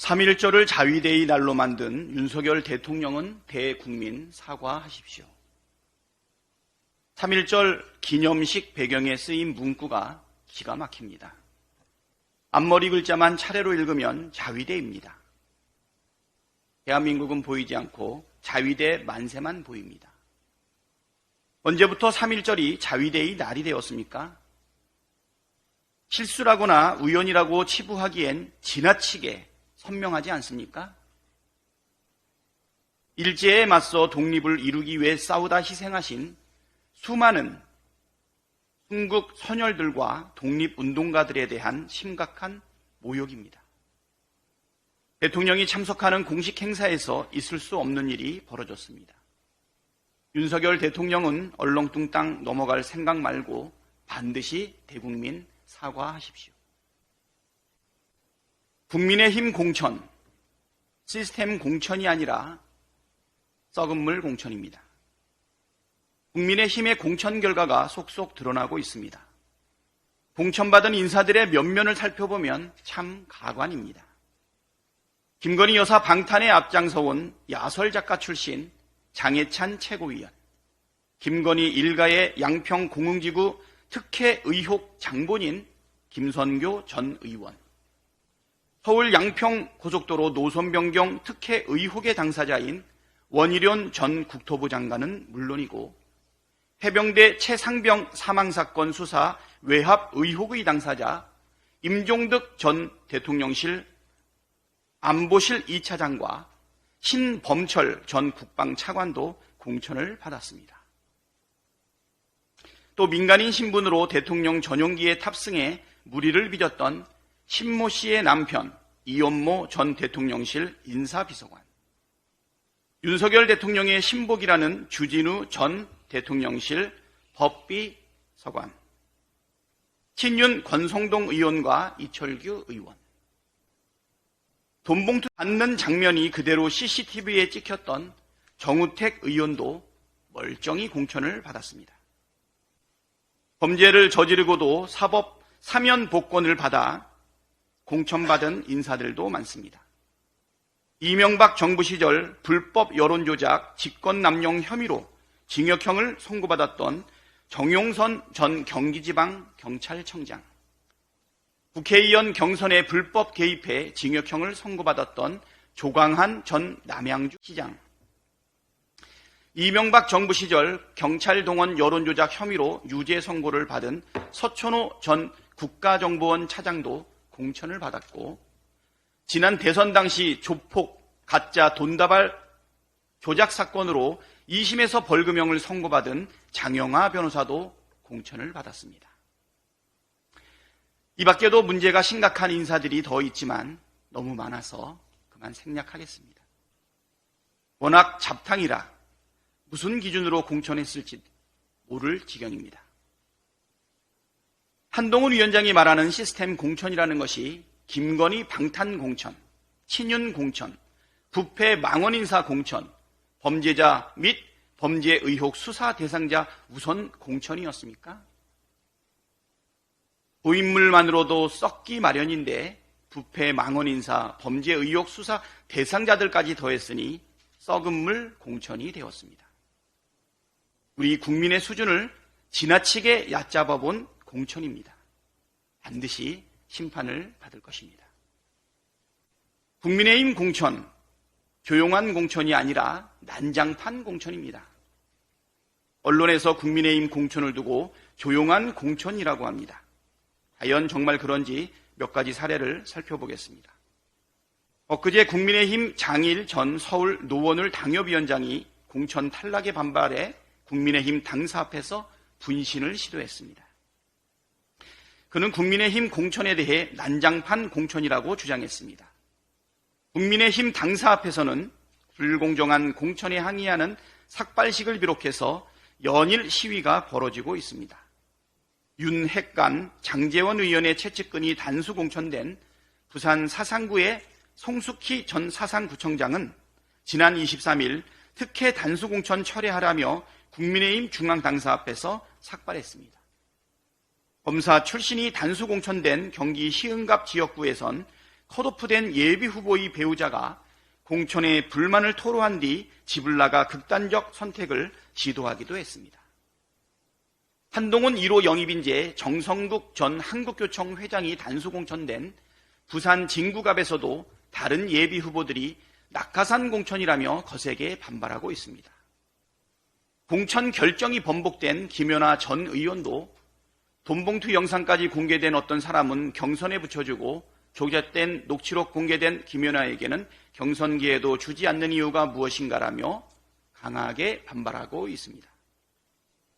3.1절을 자위대의 날로 만든 윤석열 대통령은 대국민 사과하십시오. 3.1절 기념식 배경에 쓰인 문구가 기가 막힙니다. 앞머리 글자만 차례로 읽으면 자위대입니다. 대한민국은 보이지 않고 자위대 만세만 보입니다. 언제부터 3.1절이 자위대의 날이 되었습니까? 실수라거나 우연이라고 치부하기엔 지나치게 선명하지 않습니까? 일제에 맞서 독립을 이루기 위해 싸우다 희생하신 수많은 순국 선열들과 독립운동가들에 대한 심각한 모욕입니다. 대통령이 참석하는 공식 행사에서 있을 수 없는 일이 벌어졌습니다. 윤석열 대통령은 얼렁뚱땅 넘어갈 생각 말고 반드시 대국민 사과하십시오. 국민의힘 공천, 시스템 공천이 아니라 썩은 물 공천입니다. 국민의힘의 공천 결과가 속속 드러나고 있습니다. 공천받은 인사들의 면면을 살펴보면 참 가관입니다. 김건희 여사 방탄에 앞장서온 야설작가 출신 장해찬 최고위원, 김건희 일가의 양평 공흥지구 특혜 의혹 장본인 김선교 전 의원, 서울 양평 고속도로 노선 변경 특혜 의혹의 당사자인 원희룡 전 국토부 장관은 물론이고 해병대 최상병 사망사건 수사 외압 의혹의 당사자 임종득 전 대통령실 안보실 2차장과 신범철 전 국방차관도 공천을 받았습니다. 또 민간인 신분으로 대통령 전용기에 탑승해 무리를 빚었던 신모 씨의 남편 이원모 전 대통령실 인사비서관, 윤석열 대통령의 신복이라는 주진우 전 대통령실 법비서관, 친윤 권성동 의원과 이철규 의원, 돈봉투 받는 장면이 그대로 CCTV에 찍혔던 정우택 의원도 멀쩡히 공천을 받았습니다. 범죄를 저지르고도 사법 사면 복권을 받아 공천받은 인사들도 많습니다. 이명박 정부 시절 불법 여론조작 직권남용 혐의로 징역형을 선고받았던 정용선 전 경기지방경찰청장, 국회의원 경선에 불법 개입해 징역형을 선고받았던 조광한 전 남양주시장, 이명박 정부 시절 경찰 동원 여론조작 혐의로 유죄 선고를 받은 서천호 전 국가정보원 차장도 공천을 받았고, 지난 대선 당시 조폭 가짜 돈다발 조작 사건으로 2심에서 벌금형을 선고받은 장영하 변호사도 공천을 받았습니다. 이 밖에도 문제가 심각한 인사들이 더 있지만 너무 많아서 그만 생략하겠습니다. 워낙 잡탕이라 무슨 기준으로 공천했을지 모를 지경입니다. 한동훈 위원장이 말하는 시스템 공천이라는 것이 김건희 방탄 공천, 친윤 공천, 부패 망원 인사 공천, 범죄자 및 범죄 의혹 수사 대상자 우선 공천이었습니까? 고인물만으로도 썩기 마련인데 부패 망원 인사, 범죄 의혹 수사 대상자들까지 더했으니 썩은 물 공천이 되었습니다. 우리 국민의 수준을 지나치게 얕잡아 본 공천입니다. 반드시 심판을 받을 것입니다. 국민의힘 공천, 조용한 공천이 아니라 난장판 공천입니다. 언론에서 국민의힘 공천을 두고 조용한 공천이라고 합니다. 과연 정말 그런지 몇 가지 사례를 살펴보겠습니다. 엊그제 국민의힘 장일 전 서울 노원을 당협위원장이 공천 탈락에 반발해 국민의힘 당사 앞에서 분신을 시도했습니다. 그는 국민의힘 공천에 대해 난장판 공천이라고 주장했습니다. 국민의힘 당사 앞에서는 불공정한 공천에 항의하는 삭발식을 비롯해서 연일 시위가 벌어지고 있습니다. 윤핵관 장제원 의원의 최측근이 단수 공천된 부산 사상구의 송숙희 전 사상구청장은 지난 23일 특혜 단수 공천 철회하라며 국민의힘 중앙당사 앞에서 삭발했습니다. 검사 출신이 단수 공천된 경기 시흥갑 지역구에선 컷오프된 예비 후보의 배우자가 공천에 불만을 토로한 뒤 집을 나가 극단적 선택을 시도하기도 했습니다. 한동훈 1호 영입인재 정성국 전 한국교총 회장이 단수 공천된 부산 진구갑에서도 다른 예비 후보들이 낙하산 공천이라며 거세게 반발하고 있습니다. 공천 결정이 번복된 김연아 전 의원도 돈봉투 영상까지 공개된 어떤 사람은 경선에 붙여주고 조작된 녹취록 공개된 김연아에게는 경선 기회도 주지 않는 이유가 무엇인가라며 강하게 반발하고 있습니다.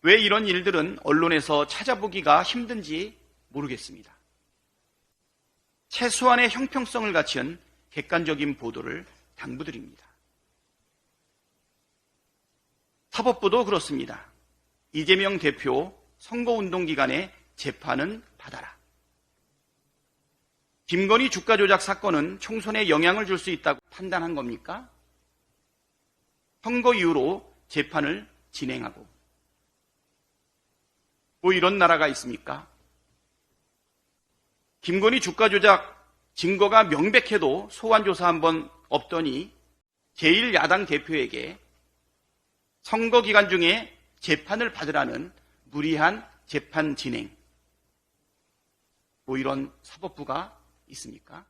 왜 이런 일들은 언론에서 찾아보기가 힘든지 모르겠습니다. 최소한의 형평성을 갖춘 객관적인 보도를 당부드립니다. 사법부도 그렇습니다. 이재명 대표 선거운동 기간에 재판은 받아라. 김건희 주가 조작 사건은 총선에 영향을 줄 수 있다고 판단한 겁니까? 선거 이후로 재판을 진행하고 뭐 이런 나라가 있습니까? 김건희 주가 조작 증거가 명백해도 소환조사 한번 없더니 제1야당 대표에게 선거 기간 중에 재판을 받으라는 무리한 재판 진행, 뭐 이런 사법부가 있습니까?